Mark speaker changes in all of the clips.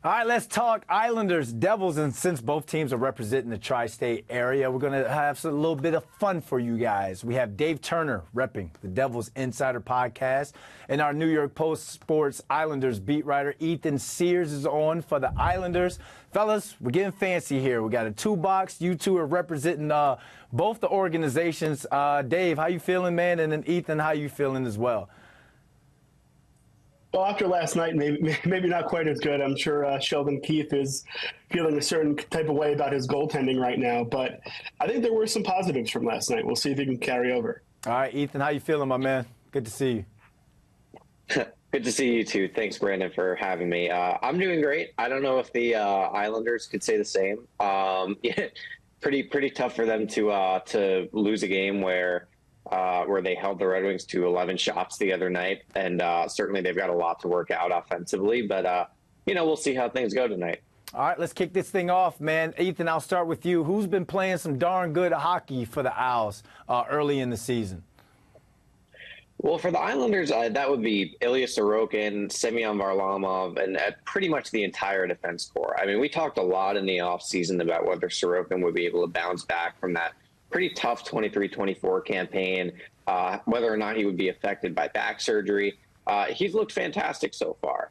Speaker 1: All right, let's talk Islanders, Devils, and since both teams are representing the tri-state area, we're going to have a little bit of fun for you guys. We have Dave Turner repping the Devils Insider Podcast, and our New York Post Sports Islanders beat writer Ethan Sears is on for the Islanders. Fellas, we're getting fancy here. We got a two-box. You two are representing both the organizations. Dave, how you feeling, man? And then Ethan, how you feeling as well?
Speaker 2: Well, after last night, maybe not quite as good. I'm sure Sheldon Keefe is feeling a certain type of way about his goaltending right now. But I think there were some positives from last night. We'll see if he can carry over.
Speaker 1: All right, Ethan, how you feeling, my man? Good to see you.
Speaker 3: Good to see you too. Thanks, Brandon, for having me. I'm doing great. I don't know if the Islanders could say the same. Yeah, pretty tough for them to lose a game where they held the Red Wings to 11 shots the other night. And certainly they've got a lot to work out offensively. But, we'll see how things go tonight.
Speaker 1: All right, let's kick this thing off, man. Ethan, I'll start with you. Who's been playing some darn good hockey for the Owls early in the season?
Speaker 3: Well, for the Islanders, that would be Ilya Sorokin, Semyon Varlamov, and pretty much the entire defense corps. I mean, we talked a lot in the offseason about whether Sorokin would be able to bounce back from that pretty tough 23-24 campaign, whether or not he would be affected by back surgery. He's looked fantastic so far.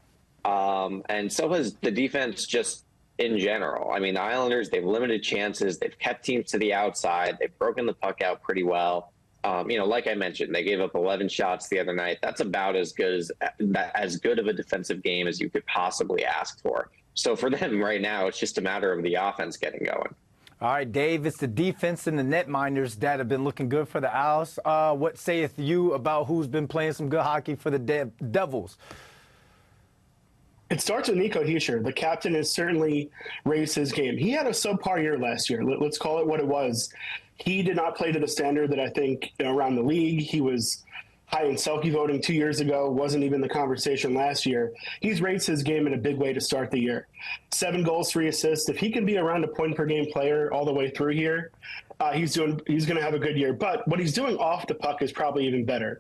Speaker 3: And so has the defense just in general. I mean, the Islanders, they've limited chances. They've kept teams to the outside. They've broken the puck out pretty well. Like I mentioned, they gave up 11 shots the other night. That's about as good of a defensive game as you could possibly ask for. So for them right now, it's just a matter of the offense getting going.
Speaker 1: All right, Dave, it's the defense and the netminders that have been looking good for the Owls. What sayeth you about who's been playing some good hockey for the Devils?
Speaker 2: It starts with Nico Hischier. The captain has certainly raised his game. He had a subpar year last year. Let's call it what it was. He did not play to the standard that I think around the league. He was high in Selke voting 2 years ago, wasn't even the conversation last year. He's raised his game in a big way to start the year. 7 goals, 3 assists. If he can be around a point-per-game player all the way through here, he's going to have a good year. But what he's doing off the puck is probably even better.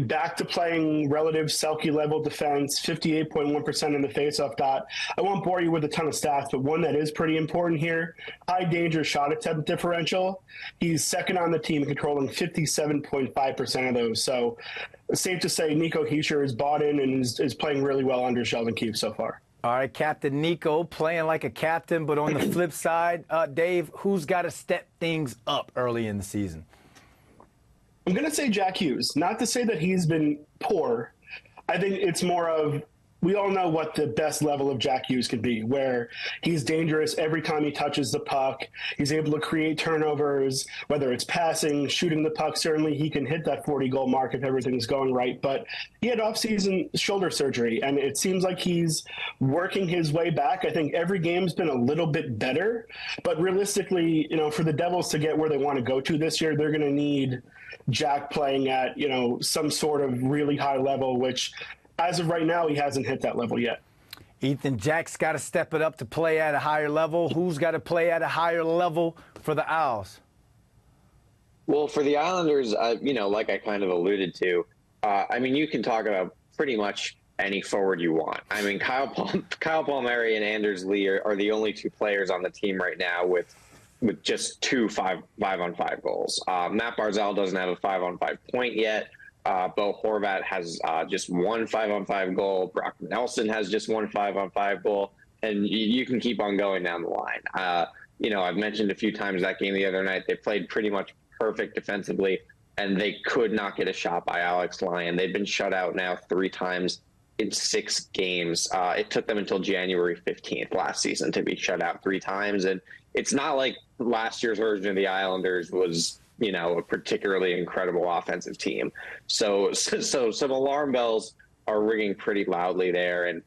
Speaker 2: Back to playing relative Selke-level defense, 58.1% in the faceoff dot. I won't bore you with a ton of stats, but one that is pretty important here, high danger shot attempt differential. He's second on the team, controlling 57.5% of those. So it's safe to say Nico Hischier is bought in and is playing really well under Sheldon Keefe so far.
Speaker 1: All right, Captain Nico playing like a captain, but on the flip side, Dave, who's got to step things up early in the season?
Speaker 2: I'm going to say Jack Hughes. Not to say that he's been poor. I think it's more of, we all know what the best level of Jack Hughes can be, where he's dangerous every time he touches the puck. He's able to create turnovers, whether it's passing, shooting the puck. Certainly he can hit that 40-goal mark if everything's going right. But he had off-season shoulder surgery, and it seems like he's working his way back. I think every game's been a little bit better. But realistically, for the Devils to get where they want to go to this year, they're going to need Jack playing at, some sort of really high level, which as of right now, he hasn't hit that level yet.
Speaker 1: Ethan, Jack's got to step it up to play at a higher level. Who's got to play at a higher level for the Owls?
Speaker 3: Well, for the Islanders, like I kind of alluded to, you can talk about pretty much any forward you want. I mean, Kyle Palmieri and Anders Lee are the only 2 players on the team right now with just 2 5-on-5 goals. Matt Barzal doesn't have a 5-on-5 point yet. Bo Horvat has just 1 5-on-5 goal. Brock Nelson has just 1 5-on-5 goal. And you can keep on going down the line. I've mentioned a few times that game the other night. They played pretty much perfect defensively, and they could not get a shot by Alex Lyon. They've been shut out now 3 times in 6 games. It took them until January 15th last season to be shut out 3 times. And it's not like last year's version of the Islanders was, a particularly incredible offensive team. So some alarm bells are ringing pretty loudly there, and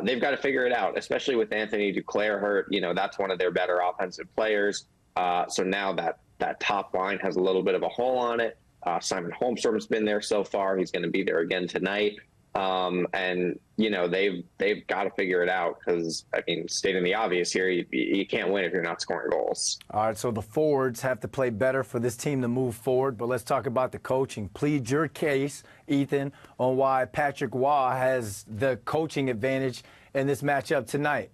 Speaker 3: they've got to figure it out, especially with Anthony Duclair hurt. That's one of their better offensive players. So now that top line has a little bit of a hole on it. Simon Holmstrom's been there so far. He's going to be there again tonight. And they've got to figure it out because, stating the obvious here, you can't win if you're not scoring goals.
Speaker 1: All right, so the forwards have to play better for this team to move forward, but let's talk about the coaching. Plead your case, Ethan, on why Patrick Waugh has the coaching advantage in this matchup tonight?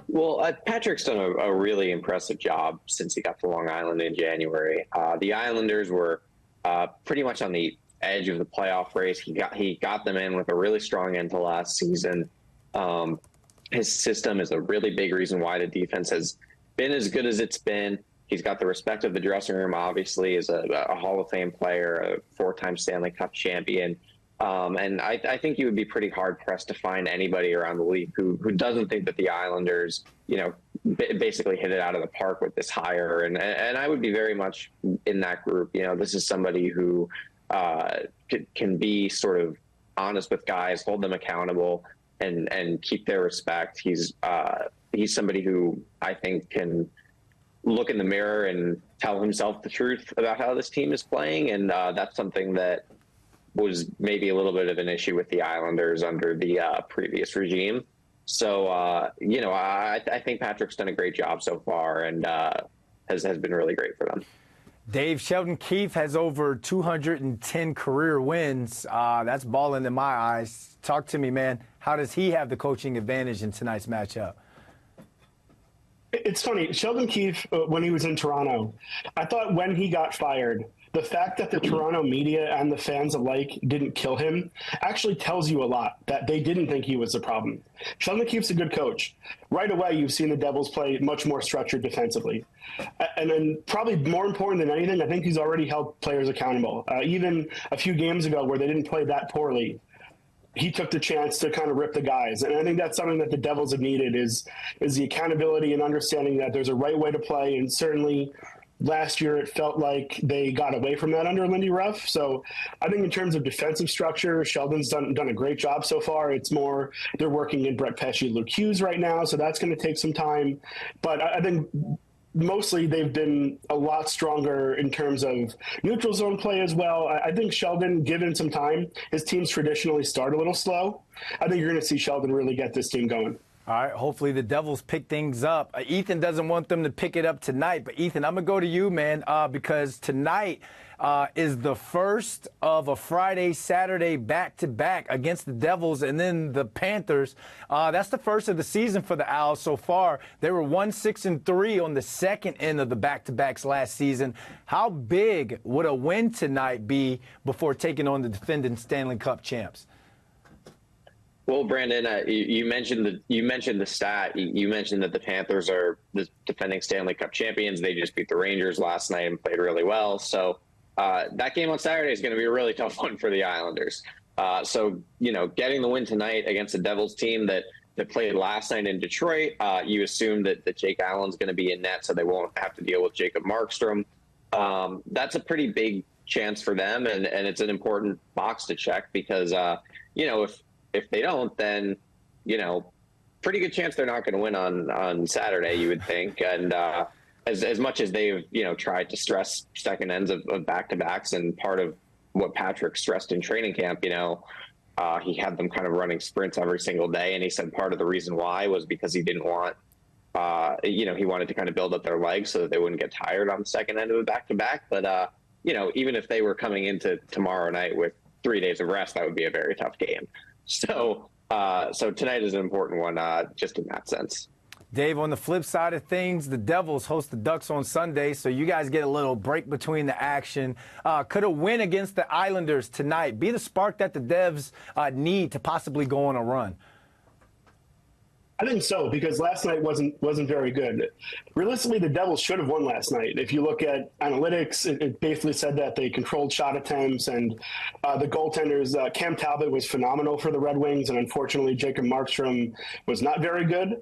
Speaker 3: Well, Patrick's done a really impressive job since he got to Long Island in January. The Islanders were pretty much on the edge of the playoff race. He got them in with a really strong end to last season. His system is a really big reason why the defense has been as good as it's been. He's got the respect of the dressing room, obviously, as a Hall of Fame player, a 4-time Stanley Cup champion. And I think you would be pretty hard-pressed to find anybody around the league who doesn't think that the Islanders, basically hit it out of the park with this hire. And I would be very much in that group. This is somebody who can be sort of honest with guys, hold them accountable, and keep their respect. He's somebody who I think can look in the mirror and tell himself the truth about how this team is playing. And that's something that was maybe a little bit of an issue with the Islanders under the previous regime. So, I think Patrick's done a great job so far and has been really great for them.
Speaker 1: Dave, Sheldon Keefe has over 210 career wins. That's balling in my eyes. Talk to me, man. How does he have the coaching advantage in tonight's matchup?
Speaker 2: It's funny. Sheldon Keefe, when he was in Toronto, I thought when he got fired, the fact that the Toronto media and the fans alike didn't kill him actually tells you a lot, that they didn't think he was a problem. Sheldon Keefe's a good coach. Right away, you've seen the Devils play much more structured defensively. And then probably more important than anything, I think he's already held players accountable. Even a few games ago where they didn't play that poorly, he took the chance to kind of rip the guys. And I think that's something that the Devils have needed is the accountability and understanding that there's a right way to play. And certainly last year it felt like they got away from that under Lindy Ruff. So I think in terms of defensive structure, Sheldon's done a great job so far. It's more they're working in Brett Pesce, Luke Hughes right now, so that's going to take some time. But I think mostly they've been a lot stronger in terms of neutral zone play as well. I think Sheldon, given some time, his teams traditionally start a little slow. I think you're going to see Sheldon really get this team going.
Speaker 1: All right, hopefully the Devils pick things up. Ethan doesn't want them to pick it up tonight, but Ethan, I'm going to go to you, man, because tonight is the first of a Friday-Saturday back-to-back against the Devils and then the Panthers. That's the first of the season for the Owls so far. They were 1-6-3 on the second end of the back-to-backs last season. How big would a win tonight be before taking on the defending Stanley Cup champs?
Speaker 3: Well, Brandon, you mentioned the stat. You mentioned that the Panthers are the defending Stanley Cup champions. They just beat the Rangers last night and played really well. So that game on Saturday is going to be a really tough one for the Islanders. So getting the win tonight against the Devils team that played last night in Detroit, you assume that Jake Allen's going to be in net, so they won't have to deal with Jacob Markstrom. That's a pretty big chance for them, and it's an important box to check because if they don't, then, pretty good chance they're not going to win on Saturday, you would think. And as much as they've, tried to stress second ends of back-to-backs, and part of what Patrick stressed in training camp, he had them kind of running sprints every single day. And he said part of the reason why was because he didn't want, he wanted to kind of build up their legs so that they wouldn't get tired on the second end of a back-to-back. But, even if they were coming into tomorrow night with 3 days of rest, that would be a very tough game. So tonight is an important one, just in that sense.
Speaker 1: Dave, on the flip side of things, the Devils host the Ducks on Sunday, so you guys get a little break between the action. Could a win against the Islanders tonight be the spark that the Devs need to possibly go on a run?
Speaker 2: I think so, because last night wasn't very good. Realistically, the Devils should have won last night. If you look at analytics, it basically said that they controlled shot attempts, and the goaltenders, Cam Talbot was phenomenal for the Red Wings, and unfortunately Jacob Markstrom was not very good.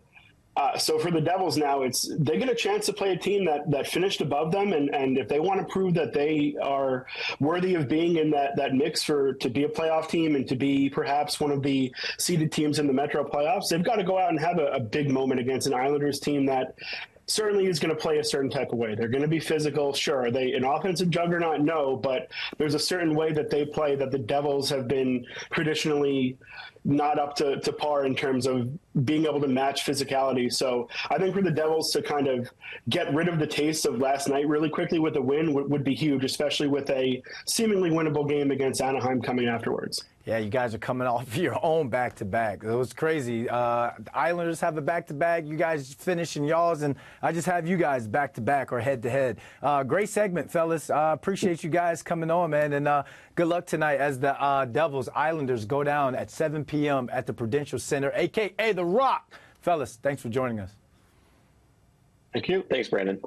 Speaker 2: So for the Devils now, they get a chance to play a team that finished above them, and if they want to prove that they are worthy of being in that mix to be a playoff team and to be perhaps one of the seeded teams in the Metro playoffs, they've got to go out and have a big moment against an Islanders team that certainly is going to play a certain type of way. They're going to be physical. Sure, are they an offensive juggernaut? No, but there's a certain way that they play that the Devils have been traditionally not up to par in terms of being able to match physicality. So I think for the Devils to kind of get rid of the taste of last night really quickly with a win would be huge, especially with a seemingly winnable game against Anaheim coming afterwards.
Speaker 1: Yeah, you guys are coming off your own back-to-back. It was crazy. The Islanders have a back-to-back. You guys finishing y'all's, and I just have you guys back-to-back or head-to-head. Great segment, fellas. Appreciate you guys coming on, man, and good luck tonight as the Devils Islanders go down at 7 p.m. at the Prudential Center, a.k.a. The Rock. Fellas, thanks for joining us.
Speaker 2: Thank you.
Speaker 3: Thanks, Brandon.